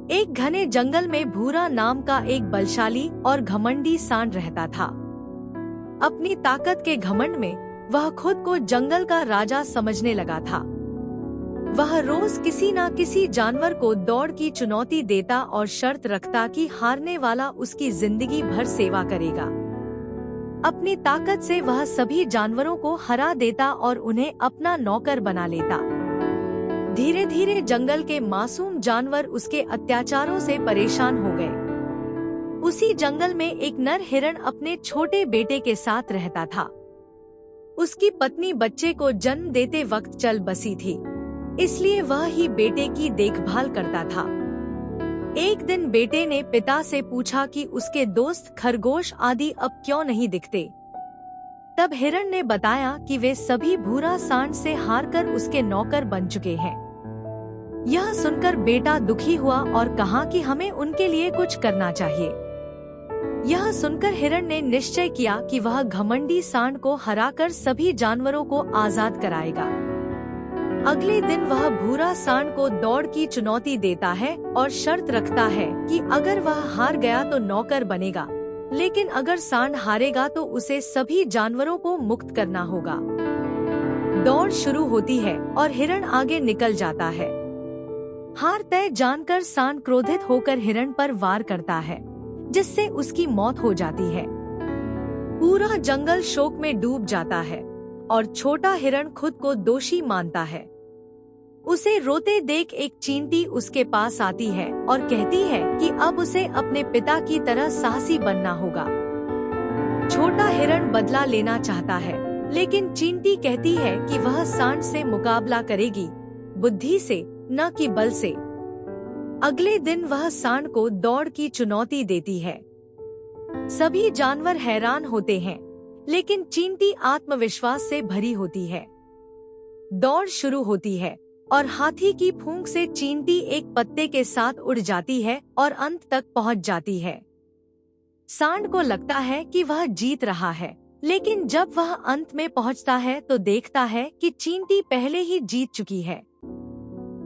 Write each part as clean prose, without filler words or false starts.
एक घने जंगल में भूरा नाम का एक बलशाली और घमंडी सांड रहता था। अपनी ताकत के घमंड में वह खुद को जंगल का राजा समझने लगा था। वह रोज किसी न किसी जानवर को दौड़ की चुनौती देता और शर्त रखता कि हारने वाला उसकी जिंदगी भर सेवा करेगा। अपनी ताकत से वह सभी जानवरों को हरा देता और उन्हें अपना नौकर बना लेता। धीरे धीरे जंगल के मासूम जानवर उसके अत्याचारों से परेशान हो गए। उसी जंगल में एक नर हिरण अपने छोटे बेटे के साथ रहता था। उसकी पत्नी बच्चे को जन्म देते वक्त चल बसी थी, इसलिए वह ही बेटे की देखभाल करता था। एक दिन बेटे ने पिता से पूछा कि उसके दोस्त खरगोश आदि अब क्यों नहीं दिखते। तब हिरण ने बताया कि वे सभी भूरा सांड से हारकर उसके नौकर बन चुके हैं। यह सुनकर बेटा दुखी हुआ और कहा कि हमें उनके लिए कुछ करना चाहिए। यह सुनकर हिरण ने निश्चय किया कि वह घमंडी सांड को हराकर सभी जानवरों को आजाद कराएगा। अगले दिन वह भूरा सांड को दौड़ की चुनौती देता है और शर्त रखता है कि अगर वह हार गया तो नौकर बनेगा, लेकिन अगर सांड हारेगा तो उसे सभी जानवरों को मुक्त करना होगा। दौड़ शुरू होती है और हिरण आगे निकल जाता है। हार तय जानकर सांड क्रोधित होकर हिरण पर वार करता है, जिससे उसकी मौत हो जाती है। पूरा जंगल शोक में डूब जाता है और छोटा हिरण खुद को दोषी मानता है। उसे रोते देख एक चींटी उसके पास आती है और कहती है कि अब उसे अपने पिता की तरह साहसी बनना होगा। छोटा हिरण बदला लेना चाहता है, लेकिन चींटी कहती है कि वह सांड से मुकाबला करेगी, बुद्धि से न कि बल से। अगले दिन वह सांड को दौड़ की चुनौती देती है। सभी जानवर हैरान होते हैं, लेकिन चींटी आत्मविश्वास से भरी होती है। दौड़ शुरू होती है और हाथी की फूंक से चींटी एक पत्ते के साथ उड़ जाती है और अंत तक पहुंच जाती है। सांड को लगता है कि वह जीत रहा है, लेकिन जब वह अंत में पहुंचता है तो देखता है कि चींटी पहले ही जीत चुकी है।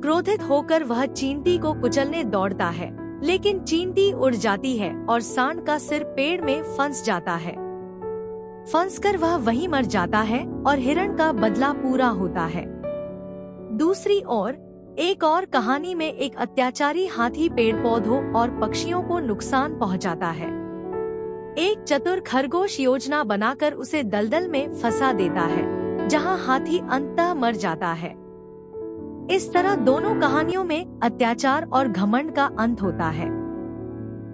क्रोधित होकर वह चींटी को कुचलने दौड़ता है, लेकिन चींटी उड़ जाती है और सांड का सिर पेड़ में फंस जाता है। फंसकर वह वहीं मर जाता है और हिरण का बदला पूरा होता है। दूसरी ओर एक और कहानी में एक अत्याचारी हाथी पेड़ पौधों और पक्षियों को नुकसान पहुंचाता है। एक चतुर खरगोश योजना बनाकर उसे दलदल में फंसा देता है, जहां हाथी अंततः मर जाता है। इस तरह दोनों कहानियों में अत्याचार और घमंड का अंत होता है।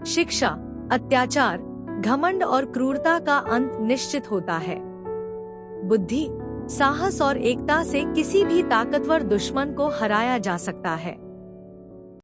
शिक्षा, अत्याचार, घमंड और क्रूरता का अंत निश्चित होता है। बुद्धि, साहस और एकता से किसी भी ताकतवर दुश्मन को हराया जा सकता है।